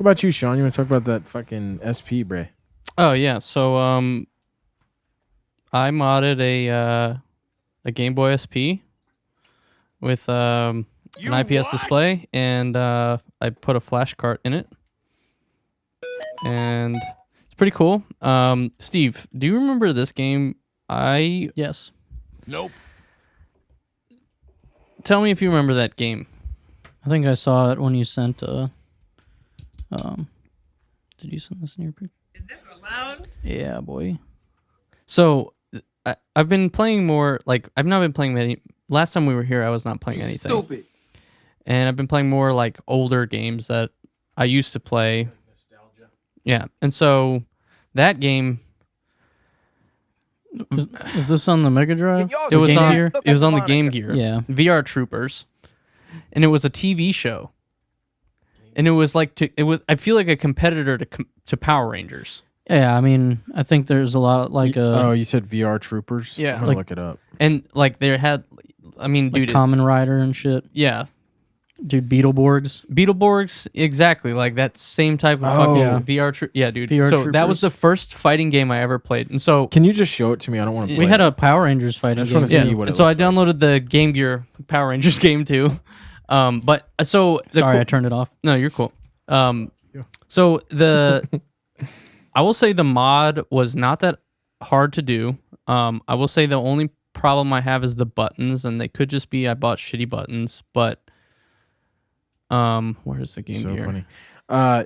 What about you, Sean? You want to talk about that fucking SP, bre? Oh yeah, so I modded a Game Boy SP with an IPS display, and I put a flash cart in it, and it's pretty cool. Steve, do you remember this game? Yes. Nope. Tell me if you remember that game. I think I saw it when you sent. Did you send this in your picture? Is this allowed? Yeah, boy. So I've been playing more. Like I've not been playing many. Last time we were here, I was not playing anything. Stupid. And I've been playing more like older games that I used to play. Nostalgia. Yeah, and so that game. Is this on the Mega Drive? It was Game on. Gear? It was on the Game Gear. Yeah. VR Troopers, and it was a TV show, and it was like I feel like a competitor to Power Rangers. Yeah, I mean, I think there's a lot like Oh, you said VR Troopers? Yeah. I'm gonna Like- look it up. And like they had, I mean, like dude, Kamen Rider and shit. yeah, Dude, Beetleborgs. Beetleborgs, exactly, like that same type of Oh. fucking Yeah. VR. Yeah, dude. VR so that was Troopers. the first fighting game I ever played, and so Can you just show it to me? I don't want to play We had it. a Power Rangers I fighting just game. wanna yeah, see what it and so I looks like. downloaded the Game Gear Power Rangers game too. But so the Sorry, cool- I turned it off. No, you're cool. Yeah. So I will say the mod was not that hard to do. I will say the only problem I have is the buttons, and they could just be I bought shitty buttons. But where's the game So here? funny.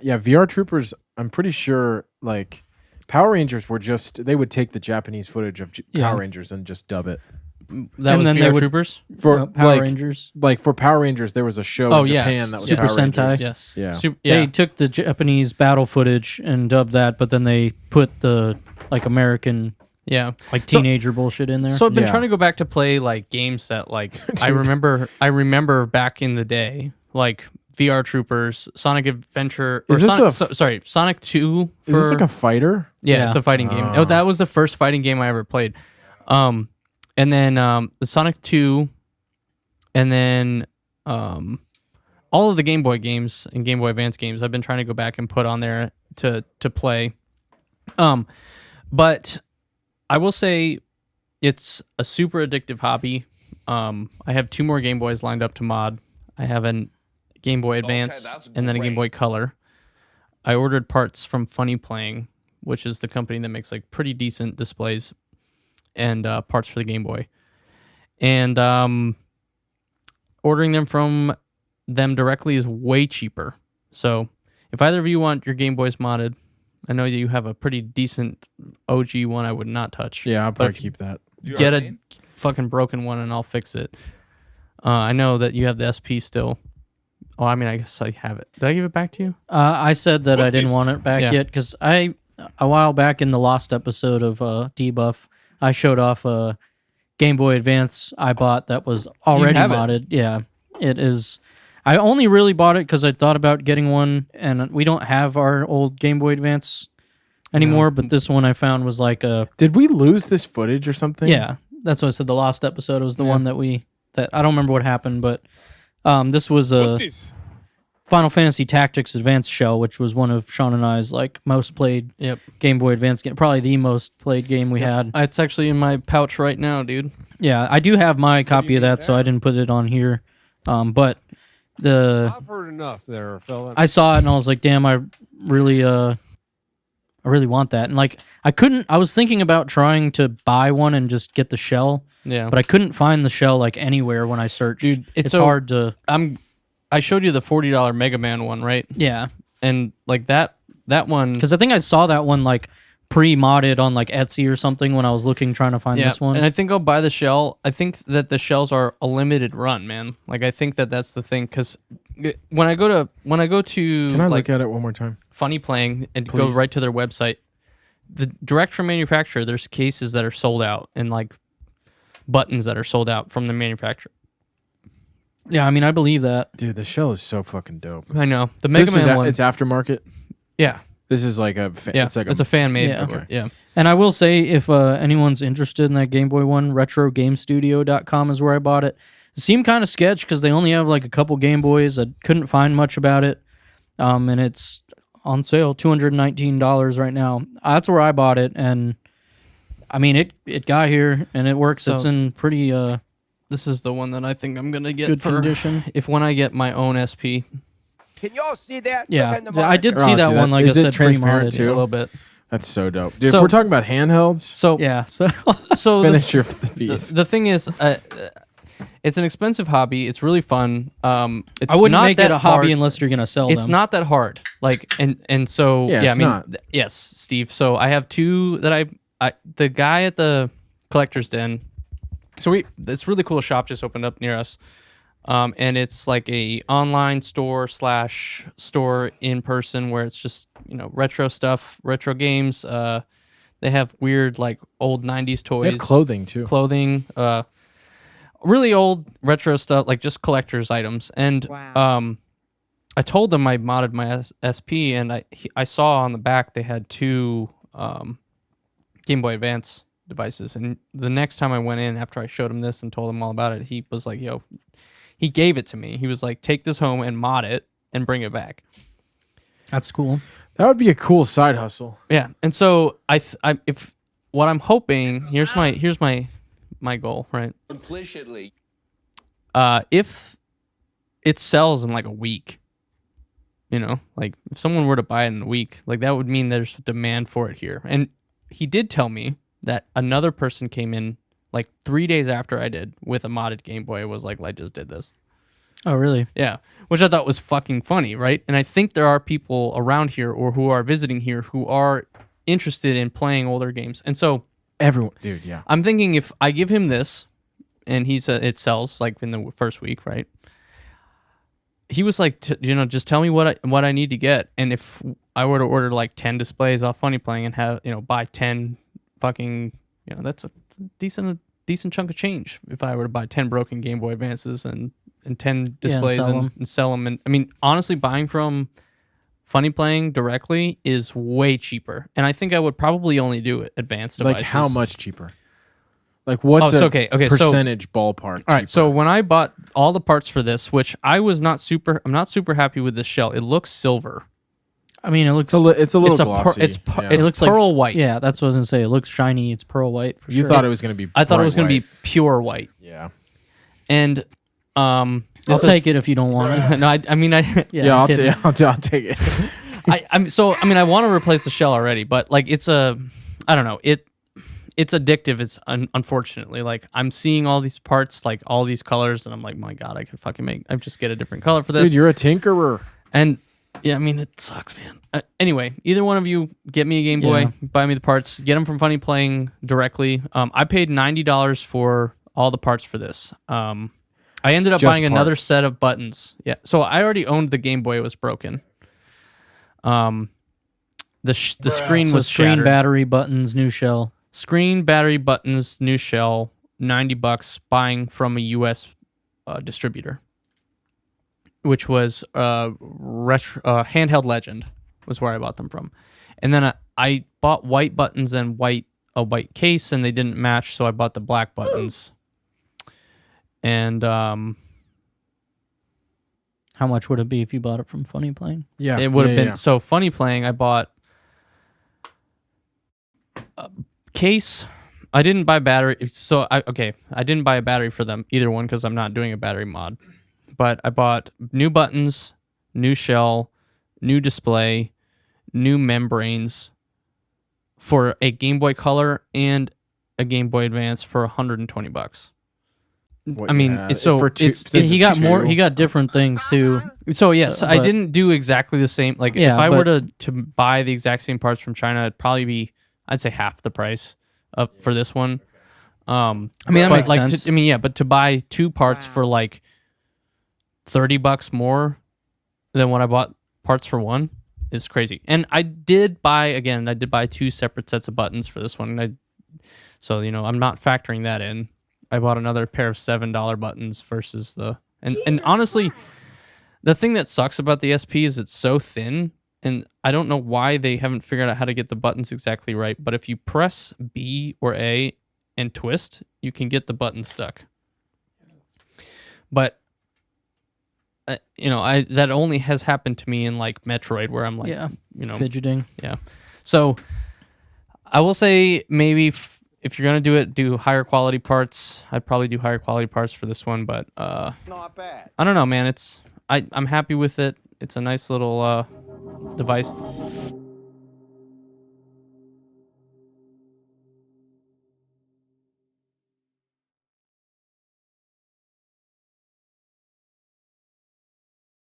Yeah, VR Troopers, I'm pretty sure, like, Power Rangers were just, they would take the Japanese footage of Yeah. Power Rangers and just dub it. That And was then VR they would- Troopers. For Power like, Rangers. like for Power Rangers, there was a show Oh in yeah, Japan that was Super Power Sentai. Rangers. Yes. Yeah. Yeah. They took the Japanese battle footage and dubbed that, but then they put the like American Yeah. like teenager bullshit in there. So I've been Yeah. trying to go back to play like games that like I remember back in the day, like VR Troopers, Sonic Adventure, or Is this Sonic, Sonic 2 for Is this like a fighter? yeah, it's Yeah. a fighting game. Oh, that was the first fighting game I ever played. And then the Sonic 2, and then all of the Game Boy games and Game Boy Advance games I've been trying to go back and put on there to play. But I will say it's a super addictive hobby. I have 2 more Game Boys lined up to mod. I have a Game Boy Advance that's and then a Game great. Boy Color. I ordered parts from Funny Playing, which is the company that makes like pretty decent displays and parts for the Game Boy. And ordering them from them directly is way cheaper. So if either of you want your Game Boys modded, I know you have a pretty decent OG one I would not touch. Yeah, I'll But probably if keep that. Get a fucking broken one and I'll fix it. I know that you have the SP still. Oh, I mean, I guess I have it. Did I give it back to you? I said that I didn't want it back Yeah. yet because a while back in the lost episode of Debuff, I showed off a Game Boy Advance I bought that was already have it? modded. Yeah, it is. I only really bought it because I thought about getting one, and we don't have our old Game Boy Advance anymore. But this one I found was like a Did we lose this footage or something? yeah. That's what I said. The lost episode was the one that I don't remember what happened, but this was a Final Fantasy Tactics Advance shell, which was one of Sean and I's like most played Yep. Game Boy Advance game, probably the most played game we had. It's actually in my pouch right now, dude. Yeah, I do have my copy of that, so I didn't put it on here. But I've heard enough there, fella. I saw it and I was like, damn, I really want that. And like I was thinking about trying to buy one and just get the shell, Yeah. but I couldn't find the shell like anywhere when I searched. Dude, it's so- hard to I showed you the $40 Mega Man one, right? yeah. And like that one. Because I think I saw that one like pre-modded on like Etsy or something when I was trying to find this one. And I think I'll buy the shell. I think that the shells are a limited run, man. Like I think that that's the thing because when I go to Can I like look at it one more time? Funny Playing and go Please. right to their website, the direct from manufacturer, there's cases that are sold out and like buttons that are sold out from the manufacturer. Yeah, I mean, I believe that. Dude, the shell is so fucking dope. I know the So Mega this is Man one. it's aftermarket. Yeah, This is like a yeah, it's like a fan made. Yeah. Okay. Yeah, And I will say, if anyone's interested in that Game Boy one, RetroGamestudio.com is where I bought it. It seemed kind of sketch because they only have like a couple Game Boys. I couldn't find much about it. And it's on sale, $219 right now. That's where I bought it, and I mean it got here and it works. So- It's in pretty This is the one that I think I'm gonna get good for condition. if when I get my own SP. Can y'all see that? Yeah, Look at the I did Oh, see that dude, one. Like I is it said, transparent pre-modded. too? A little bit. That's so dope, dude. So- if we're talking about handhelds, So Yeah, so so finish your piece. the thing is, it's an expensive hobby. It's really fun. It's I wouldn't not make that it a hobby hard. unless you're gonna sell It's them. not that hard. Like and so Yeah, yeah, it's I mean not. yes, Steve. So I have two that I the guy at the collector's den. So this really cool shop just opened up near us. And it's like a online store / store in person where it's just, retro stuff, retro games. They have weird like old 90s They toys, have clothing too. clothing, really old retro stuff, like just collector's items. And I told them I modded my SP, and I saw on the back they had two Game Boy Advance devices. And the next time I went in after I showed him this and told him all about it, he was like, "Yo," he gave it to me. He was like, "Take this home and mod it and bring it back." That's cool. That would be a cool side hustle. Yeah, and so if what I'm hoping here's my goal, right? implicitly. If it sells in like a week, like if someone were to buy it in a week, like that would mean there's demand for it here. And he did tell me that another person came in like 3 days after I did with a modded Game Boy. Was like, I just did this. Oh, really? Yeah, which I thought was fucking funny, right? And I think there are people around here or who are visiting here who are interested in playing older games. And so Everyone, dude, yeah. I'm thinking if I give him this and he said it sells like in the first week, right? He was like, just tell me what I need to get. And if I were to order like 10 displays off Funny Playing and have, buy 10 fucking, that's a decent chunk of change if I were to buy 10 broken Game Boy Advances and 10 displays and sell them. And I mean, honestly, buying from Funny Playing directly is way cheaper. And I think I would probably only do advanced devices. Like how much cheaper? Like what's okay, so- percentage ballpark? All right, so when I bought all the parts for this, which I'm not super happy with this shell. It looks silver. I mean, it looks. it's a little It's a glossy. it's yeah. It looks like pearl white. Yeah, that's what I was gonna say. It looks shiny. It's pearl white for you sure. thought it was going to be. I thought it was going to be pure white. Yeah. And I'll this is- take it if you don't want it. No, I mean Yeah, I'm kidding. I'll take it. I want to replace the shell already, but like I don't know, it's addictive. It's unfortunately like I'm seeing all these parts, like all these colors, and I'm like, my God, I could fucking I just get a different color for this. Dude, you're a tinkerer. And yeah, I mean, it sucks, man. Anyway, either one of you get me a Game Boy, Yeah. buy me the parts, get them from Funny Playing directly. I paid $90 for all the parts for this. I ended up Just buying another parts. set of buttons. Yeah, so I already owned the Game Boy. It was broken. The screen So was screen, shattered. battery, buttons, new shell. Screen, battery, buttons, new shell, $90 buying from a US distributor, which was Handheld Legend was where I bought them from. And then I bought white buttons and a white case, and they didn't match, so I bought the black buttons. And How much would it be if you bought it from Funny Playing? Yeah. it would have yeah, been so Funny Playing. I bought a case. I didn't buy battery. So I didn't buy a battery for them either one because I'm not doing a battery mod. But I bought new buttons, new shell, new display, new membranes for a Game Boy Color and a Game Boy Advance for $120. What I you mean, had. so For two, it's- since He got two- more. He got different things too. So yes, So, I but- didn't do exactly the same. Like Yeah, if I were but- to buy the exact same parts from China, it'd probably be, I'd say, half the price up for this one. I mean, that but makes like sense. but to buy two parts for like $30 more than what I bought parts for one is crazy. And I did buy two separate sets of buttons for this one. So I'm not factoring that in. I bought another pair of $7 buttons versus and honestly, the thing that sucks about the SP is it's so thin, and I don't know why they haven't figured out how to get the buttons exactly right. But if you press B or A and twist, you can get the button stuck. But I that only has happened to me in like Metroid, where I'm like, Yeah. you know, Fidgeting. yeah. So I will say maybe if you're gonna do it, do higher quality parts. I'd probably do higher quality parts for this one, but Not bad. I don't know, man. I'm happy with it. It's a nice little device.